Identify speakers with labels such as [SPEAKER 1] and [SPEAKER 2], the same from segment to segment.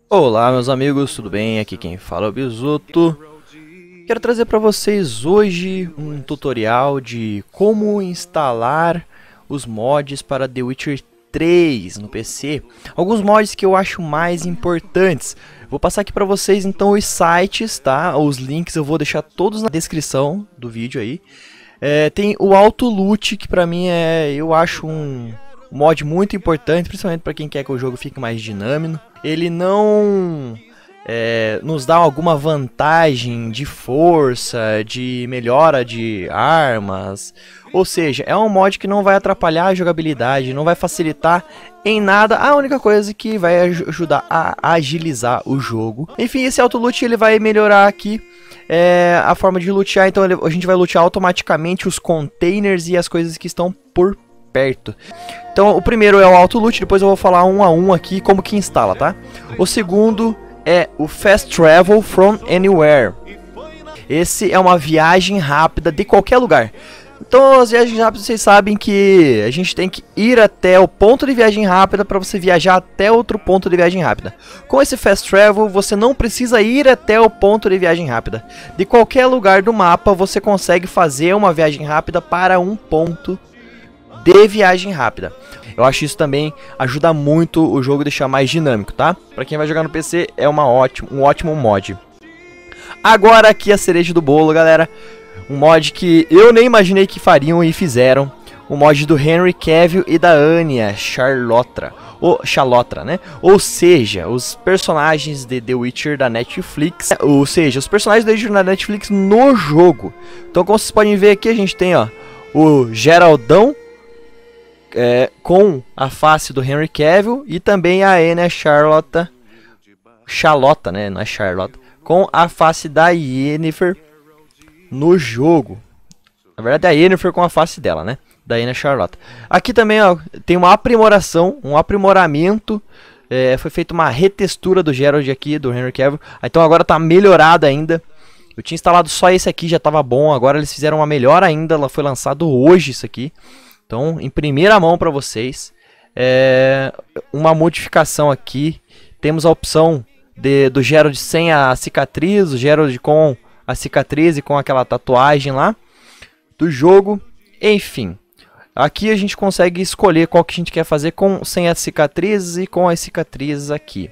[SPEAKER 1] Olá meus amigos, tudo bem? Aqui quem fala é o Bisoto. Quero trazer para vocês hoje um tutorial de como instalar os mods para The Witcher 3 no PC. Alguns mods que eu acho mais importantes. Vou passar aqui para vocês então os sites, tá? Os links eu vou deixar todos na descrição do vídeo aí. Tem o Auto Loot, que para mim eu acho um mod muito importante, principalmente para quem quer que o jogo fique mais dinâmico. Ele não nos dá alguma vantagem de força, de melhora de armas. Ou seja, é um mod que não vai atrapalhar a jogabilidade, não vai facilitar em nada. A única coisa que vai ajudar a agilizar o jogo. Enfim, esse Auto Loot ele vai melhorar aqui a forma de lutear. Então a gente vai lutear automaticamente os containers e as coisas que estão por perto. Então o primeiro é o Auto Loot, depois eu vou falar um a um aqui como que instala, tá? O segundo é o Fast Travel from Anywhere. Esse é uma viagem rápida de qualquer lugar. Então as viagens rápidas vocês sabem que a gente tem que ir até o ponto de viagem rápida para você viajar até outro ponto de viagem rápida. Com esse Fast Travel você não precisa ir até o ponto de viagem rápida. De qualquer lugar do mapa você consegue fazer uma viagem rápida para um ponto de viagem rápida. Eu acho isso também ajuda muito o jogo a deixar mais dinâmico, tá? Para quem vai jogar no PC é um ótimo mod. Agora aqui a cereja do bolo, galera. Um mod que eu nem imaginei que fariam e fizeram. O mod do Henry Cavill e da Anya Chalotra, né? Ou seja, os personagens de The Witcher da Netflix. Ou seja, os personagens da The Witcher da Netflix no jogo. Então como vocês podem ver aqui, a gente tem ó, o Geraldão com a face do Henry Cavill e também a Anya Charlotte, né? Não é Charlotte, com a face da Yennefer no jogo. Na verdade, a Yennefer com a face dela, né? Da Anya Charlotte. Aqui também ó, tem uma aprimoração, um aprimoramento. Foi feita uma retextura do Geralt aqui, do Henry Cavill. Então agora tá melhorado ainda. Eu tinha instalado só esse aqui, já tava bom. Agora eles fizeram uma melhor ainda. Ela foi lançado hoje isso aqui. Então, em primeira mão para vocês, uma modificação aqui. Temos a opção do Geralt sem a cicatriz, o Geralt com a cicatriz e com aquela tatuagem lá do jogo. Enfim, aqui a gente consegue escolher qual que a gente quer fazer sem as cicatrizes e com as cicatrizes aqui.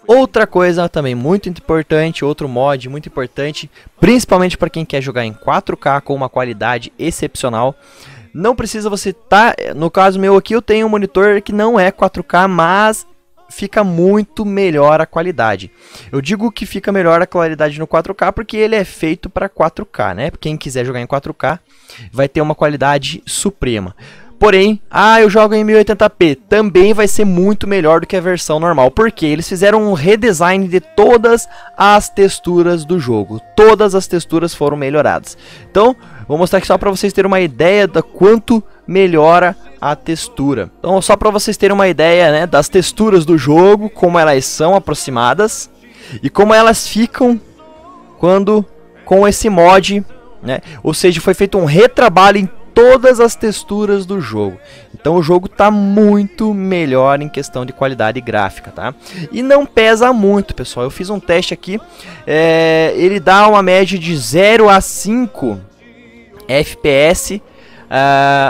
[SPEAKER 1] Outra coisa também muito importante, outro mod muito importante, principalmente para quem quer jogar em 4K com uma qualidade excepcional. Não precisa você estar, no caso meu aqui eu tenho um monitor que não é 4K, mas fica muito melhor a qualidade. Eu digo que fica melhor a qualidade no 4K porque ele é feito para 4K, né? Quem quiser jogar em 4K vai ter uma qualidade suprema. Porém, eu jogo em 1080p, também vai ser muito melhor do que a versão normal, porque eles fizeram um redesign de todas as texturas do jogo. Todas as texturas foram melhoradas. Então, vou mostrar aqui só para vocês terem uma ideia do quanto melhora a textura. Então, só para vocês terem uma ideia, né, das texturas do jogo, como elas são aproximadas e como elas ficam quando com esse mod, né? Ou seja, foi feito um retrabalho em todas as texturas do jogo. Então o jogo tá muito melhor em questão de qualidade gráfica, tá? E não pesa muito, pessoal. Eu fiz um teste aqui, ele dá uma média de 0 a 5 FPS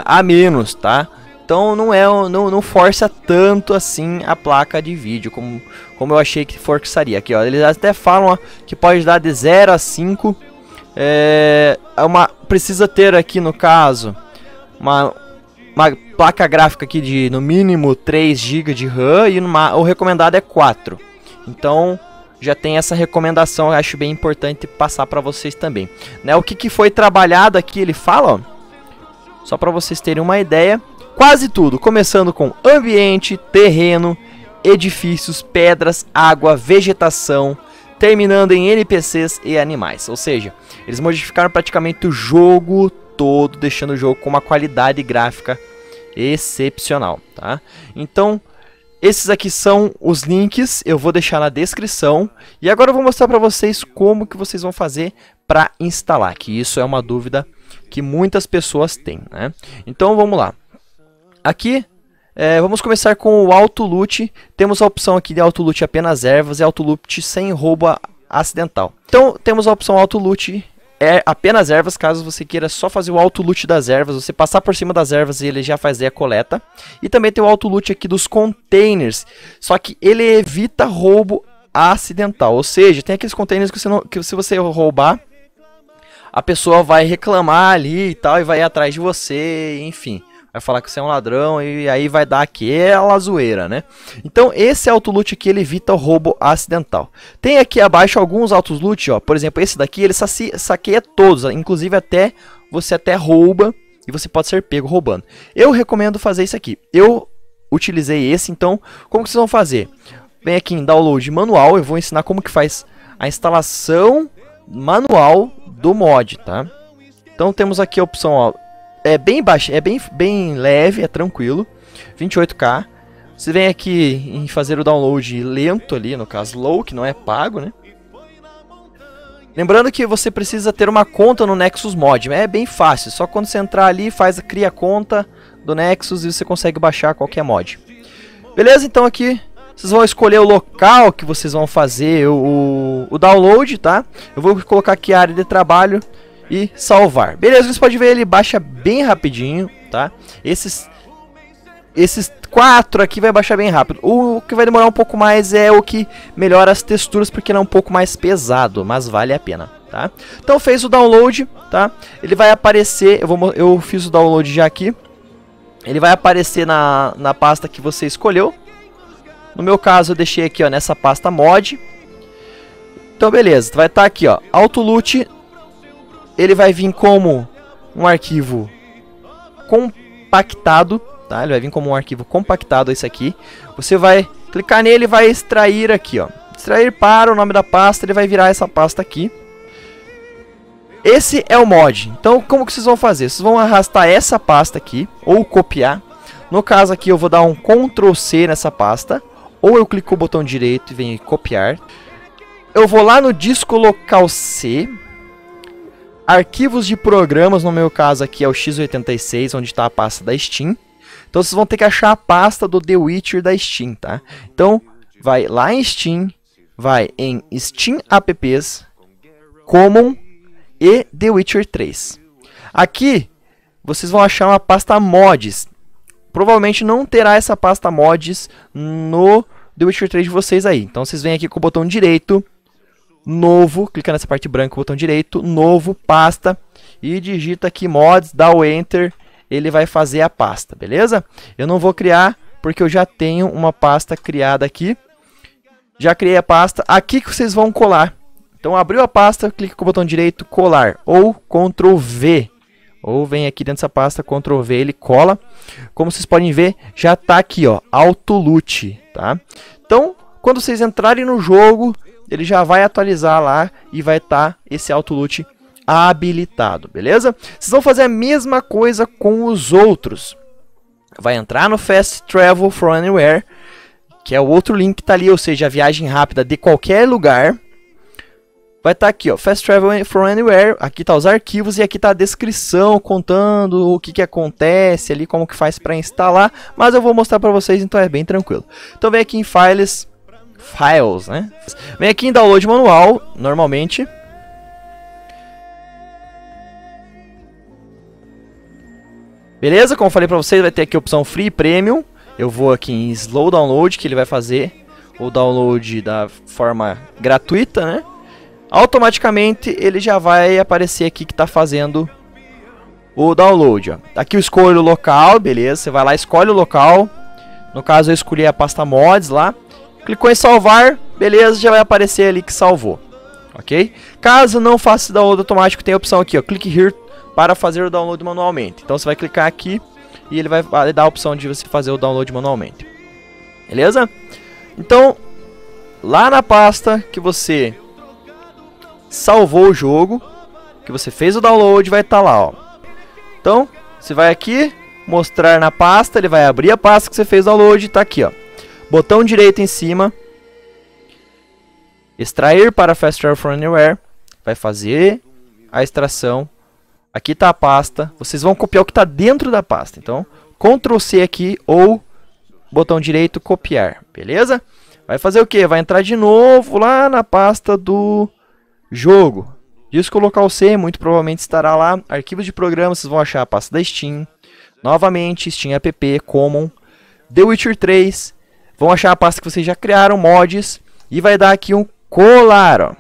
[SPEAKER 1] a menos, tá? Então não força tanto assim a placa de vídeo como eu achei que forçaria. Aqui, ó, eles até falam ó, que pode dar de 0 a 5. Precisa ter aqui no caso uma placa gráfica aqui de no mínimo 3 GB de RAM e o recomendado é 4. Então já tem essa recomendação, eu acho bem importante passar para vocês também, né? O que foi trabalhado aqui, ele fala, ó, só para vocês terem uma ideia, quase tudo, começando com ambiente, terreno, edifícios, pedras, água, vegetação, terminando em NPCs e animais. Ou seja, eles modificaram praticamente o jogo todo, deixando o jogo com uma qualidade gráfica excepcional, tá? Então, esses aqui são os links, eu vou deixar na descrição. E agora eu vou mostrar para vocês como que vocês vão fazer para instalar, que isso é uma dúvida que muitas pessoas têm, né? Então, vamos lá. Aqui Vamos começar com o Auto Loot. Temos a opção aqui de Auto Loot apenas ervas e Auto Loot sem roubo acidental. Então temos a opção Auto Loot apenas ervas, caso você queira só fazer o Auto Loot das ervas, você passar por cima das ervas e ele já faz a coleta. E também tem o Auto Loot aqui dos containers, só que ele evita roubo acidental, ou seja, tem aqueles containers que se você roubar, a pessoa vai reclamar ali e tal, e vai ir atrás de você, enfim, vai falar que você é um ladrão e aí vai dar aquela zoeira, né? Então esse Auto Loot aqui ele evita o roubo acidental. Tem aqui abaixo alguns Auto Loot, ó, por exemplo, esse daqui ele saqueia todos, inclusive você até rouba e você pode ser pego roubando. Eu recomendo fazer isso aqui. Eu utilizei esse, então como que vocês vão fazer? Vem aqui em download manual, eu vou ensinar como que faz a instalação manual do mod, tá? Então temos aqui a opção, ó, é bem baixo, é bem leve, é tranquilo, 28K. Você vem aqui em fazer o download lento ali, no caso low, que não é pago, né? Lembrando que você precisa ter uma conta no Nexus Mod, é bem fácil, só quando você entrar ali, cria a conta do Nexus e você consegue baixar qualquer mod. Beleza? Então aqui vocês vão escolher o local que vocês vão fazer o download, tá? Eu vou colocar aqui a área de trabalho e salvar. Beleza, você pode ver, ele baixa bem rapidinho, tá? Esses 4 aqui vai baixar bem rápido. O que vai demorar um pouco mais é o que melhora as texturas, porque ele é um pouco mais pesado, mas vale a pena, tá? Então fez o download, tá? Ele vai aparecer, eu fiz o download já aqui. Ele vai aparecer na pasta que você escolheu. No meu caso eu deixei aqui, ó, nessa pasta mod. Então beleza, vai estar aqui, ó, Auto Loot. Ele vai vir como um arquivo compactado, tá? Ele vai vir como um arquivo compactado esse aqui. Você vai clicar nele e vai extrair aqui, ó. Extrair para o nome da pasta, ele vai virar essa pasta aqui. Esse é o mod. Então como que vocês vão fazer? Vocês vão arrastar essa pasta aqui ou copiar. No caso aqui eu vou dar um Ctrl C nessa pasta. Ou eu clico o botão direito e venho copiar. Eu vou lá no disco local C. Arquivos de programas, no meu caso aqui é o x86, onde está a pasta da Steam. Então vocês vão ter que achar a pasta do The Witcher da Steam, tá? Então vai lá em Steam, vai em Steam Apps, Common e The Witcher 3. Aqui vocês vão achar uma pasta mods. Provavelmente não terá essa pasta mods no The Witcher 3 de vocês aí. Então vocês vêm aqui com o botão direito, novo, clica nessa parte branca, botão direito, novo, pasta, e digita aqui mods, dá o enter, ele vai fazer a pasta, beleza? Eu não vou criar, porque eu já tenho uma pasta criada aqui. Já criei a pasta, aqui que vocês vão colar. Então abriu a pasta, clica com o botão direito, colar, ou Ctrl V. Ou vem aqui dentro dessa pasta, Ctrl V, ele cola. Como vocês podem ver, já está aqui, ó, Auto Loot, tá? Então, quando vocês entrarem no jogo, ele já vai atualizar lá e vai estar esse Auto Loot habilitado, beleza? Vocês vão fazer a mesma coisa com os outros. Vai entrar no Fast Travel from Anywhere, que é o outro link que está ali, ou seja, a viagem rápida de qualquer lugar. Vai estar aqui, ó, Fast Travel from Anywhere, aqui tá os arquivos e aqui tá a descrição contando o que acontece ali, como que faz para instalar, mas eu vou mostrar para vocês, então é bem tranquilo. Então vem aqui em Files, né? Vem aqui em Download Manual, normalmente. Beleza? Como eu falei para vocês, vai ter aqui a opção Free e Premium. Eu vou aqui em Slow Download, que ele vai fazer o download da forma gratuita, né? Automaticamente ele já vai aparecer aqui que está fazendo o download, ó. Aqui eu escolho o local, beleza, você vai lá, escolhe o local. No caso eu escolhi a pasta mods lá. Clicou em salvar, beleza, já vai aparecer ali que salvou, ok? Caso não faça download automático, tem a opção aqui, ó, clique here para fazer o download manualmente. Então você vai clicar aqui e ele vai dar a opção de você fazer o download manualmente, beleza? Então, lá na pasta que você salvou o jogo, que você fez o download, vai estar lá, ó. Então, você vai aqui, mostrar na pasta, ele vai abrir a pasta que você fez o download, tá aqui, ó. Botão direito em cima, extrair para Fast Travel from Anywhere, vai fazer a extração. Aqui tá a pasta, vocês vão copiar o que está dentro da pasta. Então, Ctrl C aqui ou botão direito, copiar, beleza? Vai fazer o que? Vai entrar de novo lá na pasta do jogo. Disco local C, muito provavelmente estará lá. Arquivos de programa, vocês vão achar a pasta da Steam. Novamente, Steam App, Common, The Witcher 3. Vão achar a pasta que vocês já criaram, mods. E vai dar aqui um colar, ó.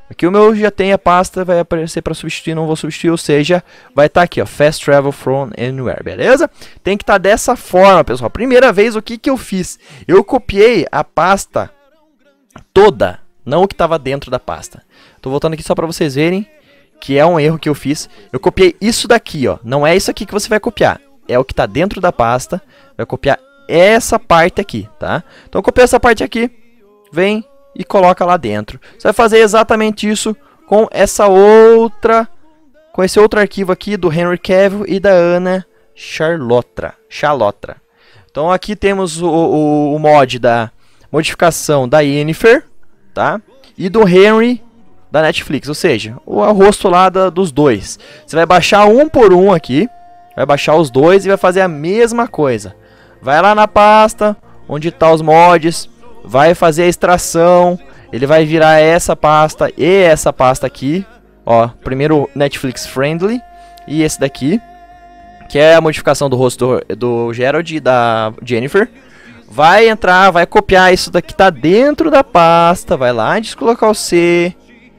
[SPEAKER 1] Aqui o meu já tem a pasta, vai aparecer para substituir, não vou substituir, ou seja, vai estar aqui, ó, Fast Travel from Anywhere, beleza? Tem que estar dessa forma, pessoal. Primeira vez, o que eu fiz? Eu copiei a pasta toda, não o que estava dentro da pasta. Tô voltando aqui só para vocês verem que é um erro que eu fiz. Eu copiei isso daqui, ó. Não é isso aqui que você vai copiar, é o que está dentro da pasta. Vai copiar essa parte aqui, tá? Então copia essa parte aqui, vem e coloca lá dentro. Você vai fazer exatamente isso com essa outra, com esse outro arquivo aqui do Henry Cavill e da Anna Charlotta. Então aqui temos o mod da modificação da Yennefer, tá? E do Henry da Netflix, ou seja, o rosto lá dos dois. Você vai baixar um por um aqui, vai baixar os dois e vai fazer a mesma coisa. Vai lá na pasta onde tá os mods, vai fazer a extração, ele vai virar essa pasta e essa pasta aqui, ó, primeiro Netflix Friendly e esse daqui, que é a modificação do rosto do Geralt e da Yennefer. Vai entrar, vai copiar isso daqui, tá dentro da pasta, vai lá em disco local C,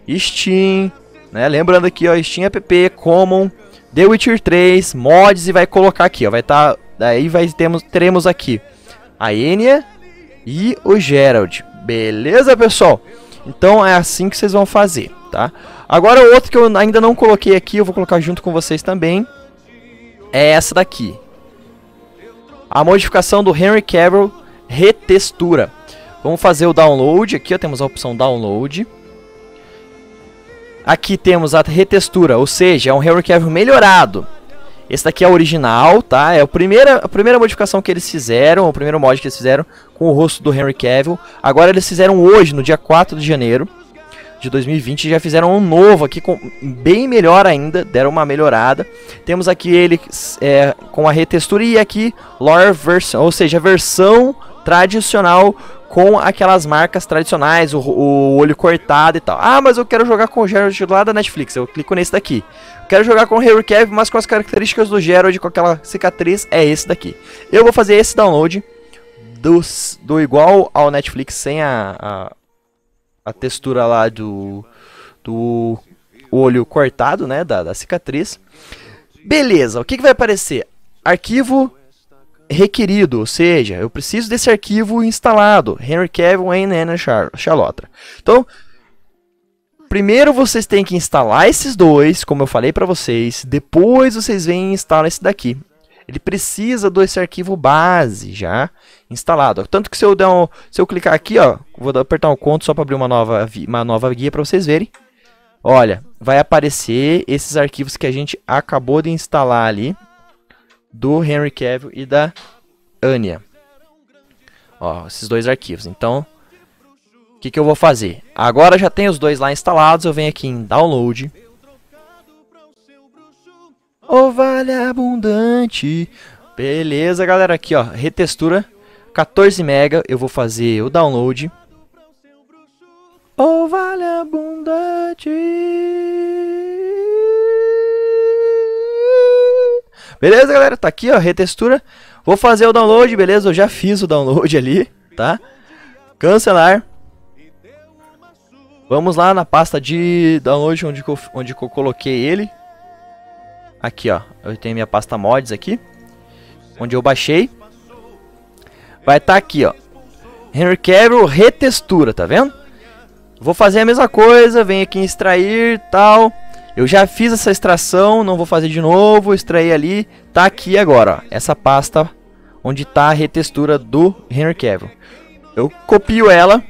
[SPEAKER 1] Steam, né, lembrando aqui, ó, Steam App, Common, The Witcher 3, mods, e vai colocar aqui, ó, vai estar, daí teremos aqui a Enya e o Geralt, beleza, pessoal? Então é assim que vocês vão fazer, tá? Agora o outro que eu ainda não coloquei aqui, eu vou colocar junto com vocês também, é essa daqui. A modificação do Henry Cavill, retextura. Vamos fazer o download, aqui ó, temos a opção download. Aqui temos a retextura, ou seja, é um Henry Cavill melhorado. Esse daqui é o original, tá? É a primeira modificação que eles fizeram, o primeiro mod que eles fizeram com o rosto do Henry Cavill. Agora eles fizeram hoje, no dia 4 de janeiro de 2020, já fizeram um novo aqui, bem melhor ainda, deram uma melhorada. Temos aqui ele com a retextura e aqui Lore Version, ou seja, a versão tradicional com aquelas marcas tradicionais, o olho cortado e tal. Ah, mas eu quero jogar com o Geralt lá da Netflix, eu clico nesse daqui. Quero jogar com o Henry Cavill, mas com as características do Geralt, com aquela cicatriz, é esse daqui. Eu vou fazer esse download do igual ao Netflix, sem a textura lá do olho cortado, né, da cicatriz. Beleza, o que vai aparecer? Arquivo requerido, ou seja, eu preciso desse arquivo instalado, Henry Cavill e Anna Charlotta. Então, primeiro vocês têm que instalar esses dois, como eu falei para vocês, depois vocês vêm e instalam esse daqui. Ele precisa desse arquivo base já instalado. Tanto que se eu clicar aqui, ó, vou apertar um Ctrl só para abrir uma nova guia para vocês verem. Olha, vai aparecer esses arquivos que a gente acabou de instalar ali, do Henry Cavill e da Anya. Ó, esses dois arquivos. Então, o que eu vou fazer? Agora já tem os dois lá instalados, eu venho aqui em Download. O Vale Abundante. Beleza, galera, aqui ó, retextura 14 MB, eu vou fazer o download. O Vale Abundante. Beleza, galera, tá aqui ó, retextura. Vou fazer o download, beleza? Eu já fiz o download ali, tá? Cancelar. Vamos lá na pasta de download onde eu coloquei ele. Aqui ó, eu tenho minha pasta mods aqui, onde eu baixei. Vai estar aqui ó, Henry Cavill retextura, tá vendo? Vou fazer a mesma coisa, venho aqui em extrair tal. Eu já fiz essa extração, não vou fazer de novo, extrair ali. Tá aqui agora, ó, essa pasta onde tá a retextura do Henry Cavill. Eu copio ela,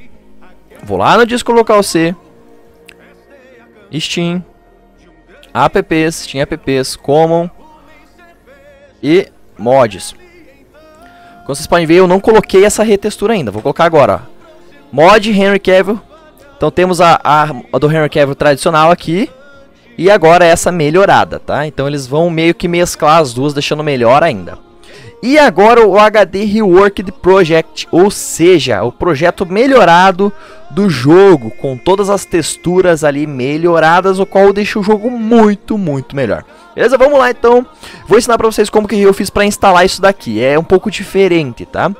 [SPEAKER 1] vou lá no disco local C, Steam, apps, Steam apps, Common e mods. Como vocês podem ver, eu não coloquei essa retextura ainda, vou colocar agora, ó. Mod Henry Cavill. Então temos a do Henry Cavill tradicional aqui. E agora essa melhorada, tá? Então eles vão meio que mesclar as duas, deixando melhor ainda. E agora o HD Reworked Project, ou seja, o projeto melhorado do jogo, com todas as texturas ali melhoradas, o qual deixa o jogo muito melhor. Beleza? Vamos lá então. Vou ensinar pra vocês como que eu fiz pra instalar isso daqui. É um pouco diferente, tá?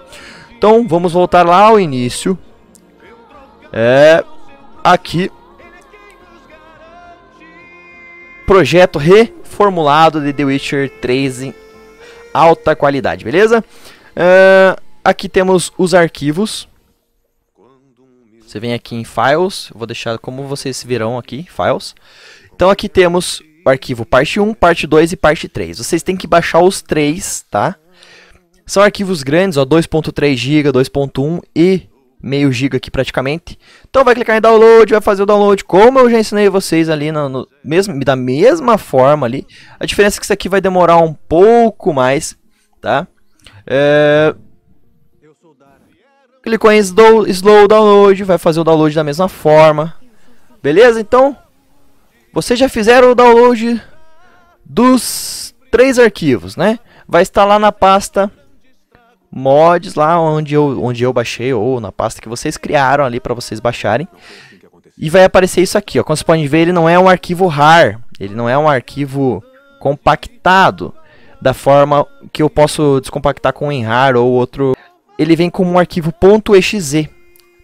[SPEAKER 1] Então vamos voltar lá ao início. Aqui. Projeto reformulado de The Witcher 3 em alta qualidade, beleza? Aqui temos os arquivos. Você vem aqui em Files. Eu vou deixar como vocês virão aqui, Files. Então aqui temos o arquivo parte 1, parte 2 e parte 3. Vocês têm que baixar os 3, tá? São arquivos grandes, ó, 2.3 GB, 2.1 e meio GB aqui praticamente. Então vai clicar em download, vai fazer o download como eu já ensinei vocês ali da mesma forma ali. A diferença é que isso aqui vai demorar um pouco mais, tá? Clicou em slow download, vai fazer o download da mesma forma. Beleza? Então, vocês já fizeram o download dos 3 arquivos, né? Vai estar lá na pasta mods, lá onde eu baixei, ou na pasta que vocês criaram ali para vocês baixarem. E vai aparecer isso aqui, ó. Como vocês podem ver, ele não é um arquivo RAR, ele não é um arquivo compactado da forma que eu posso descompactar com o WinRAR ou outro. Ele vem como um arquivo .exe,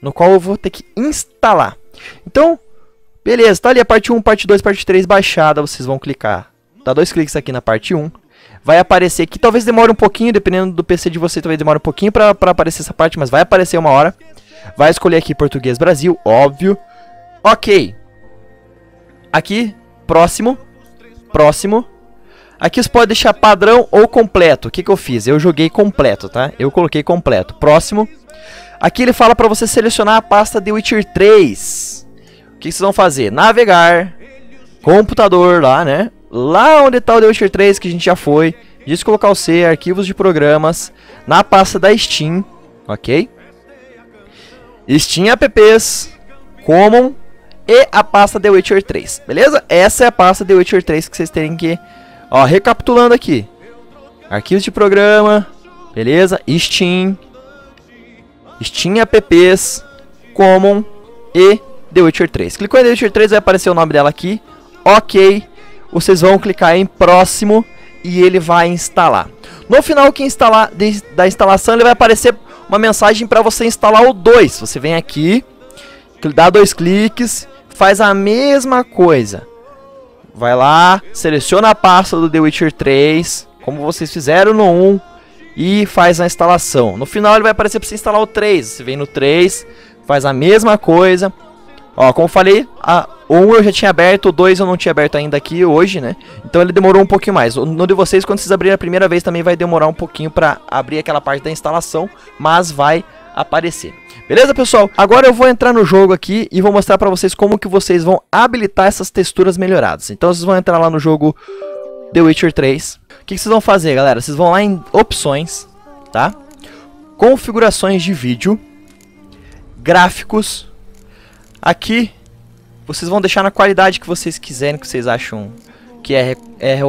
[SPEAKER 1] no qual eu vou ter que instalar. Então, beleza, tá ali a parte 1, parte 2, parte 3 baixada, vocês vão clicar. Dá 2 cliques aqui na parte 1. Vai aparecer aqui, talvez demore um pouquinho, dependendo do PC de você, talvez demore um pouquinho para aparecer essa parte, mas vai aparecer uma hora. Vai escolher aqui Português Brasil, óbvio. Ok. Aqui, próximo. Aqui você pode deixar padrão ou completo. O que eu fiz? Eu joguei completo, tá? Eu coloquei completo. Próximo. Aqui ele fala para você selecionar a pasta The Witcher 3. O que vocês vão fazer? Navegar. Computador lá, né? Lá onde está o The Witcher 3, que a gente já foi. Disco local C, arquivos de programas. Na pasta da Steam. Ok? Steam apps. Common. E a pasta The Witcher 3. Beleza? Essa é a pasta The Witcher 3 que vocês terem que... Ó, recapitulando aqui. Arquivos de programa. Beleza? Steam apps. Common. E The Witcher 3. Clicou em The Witcher 3, vai aparecer o nome dela aqui. Ok. Vocês vão clicar em próximo e ele vai instalar. No final da instalação, ele vai aparecer uma mensagem para você instalar o 2. Você vem aqui, dá 2 cliques, faz a mesma coisa. Vai lá, seleciona a pasta do The Witcher 3, como vocês fizeram no 1, e faz a instalação. No final ele vai aparecer para você instalar o 3. Você vem no 3, faz a mesma coisa. Ó, como eu falei, o 1 eu já tinha aberto, o 2 eu não tinha aberto ainda aqui hoje, né? Então ele demorou um pouquinho mais. No de vocês, quando vocês abrirem a primeira vez, também vai demorar um pouquinho para abrir aquela parte da instalação, mas vai aparecer. Beleza, pessoal? Agora eu vou entrar no jogo aqui e vou mostrar para vocês como que vocês vão habilitar essas texturas melhoradas. Então vocês vão entrar lá no jogo The Witcher 3. O que vocês vão fazer, galera? Vocês vão lá em opções, tá? Configurações de vídeo, gráficos. Aqui, vocês vão deixar na qualidade que vocês quiserem, que vocês acham que é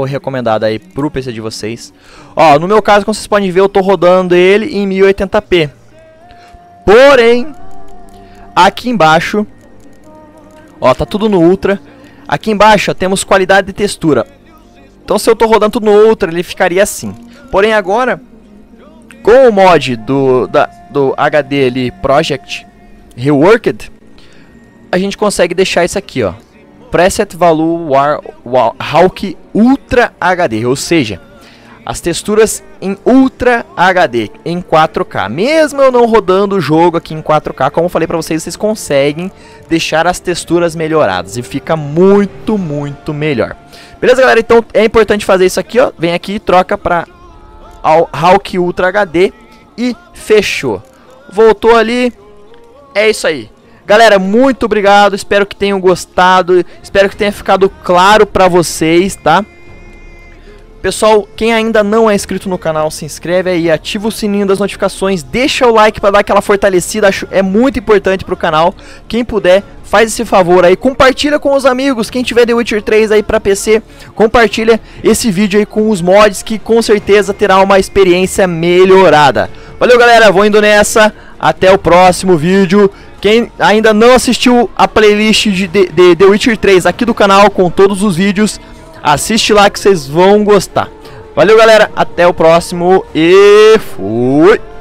[SPEAKER 1] recomendado aí pro PC de vocês. Ó, no meu caso, como vocês podem ver, eu tô rodando ele em 1080p. Porém, aqui embaixo, ó, tá tudo no Ultra. Aqui embaixo, ó, temos qualidade de textura. Então, se eu tô rodando tudo no Ultra, ele ficaria assim. Porém, agora, com o mod do HD ali, Project Reworked, a gente consegue deixar isso aqui, ó, Preset Value Hawk Ultra HD, ou seja, as texturas em Ultra HD, em 4K. Mesmo eu não rodando o jogo aqui em 4K, como eu falei pra vocês, vocês conseguem deixar as texturas melhoradas e fica muito melhor. Beleza, galera? Então é importante fazer isso aqui, ó, vem aqui, troca pra Hawk Ultra HD e fechou. Voltou ali, é isso aí. Galera, muito obrigado, espero que tenham gostado, espero que tenha ficado claro pra vocês, tá? Pessoal, quem ainda não é inscrito no canal, se inscreve aí, ativa o sininho das notificações, deixa o like pra dar aquela fortalecida, é muito importante pro canal. Quem puder, faz esse favor aí, compartilha com os amigos. Quem tiver The Witcher 3 aí pra PC, compartilha esse vídeo aí com os mods, que com certeza terá uma experiência melhorada. Valeu, galera, vou indo nessa, até o próximo vídeo. Quem ainda não assistiu a playlist de The Witcher 3 aqui do canal, com todos os vídeos, assiste lá que vocês vão gostar. Valeu, galera, até o próximo e fui!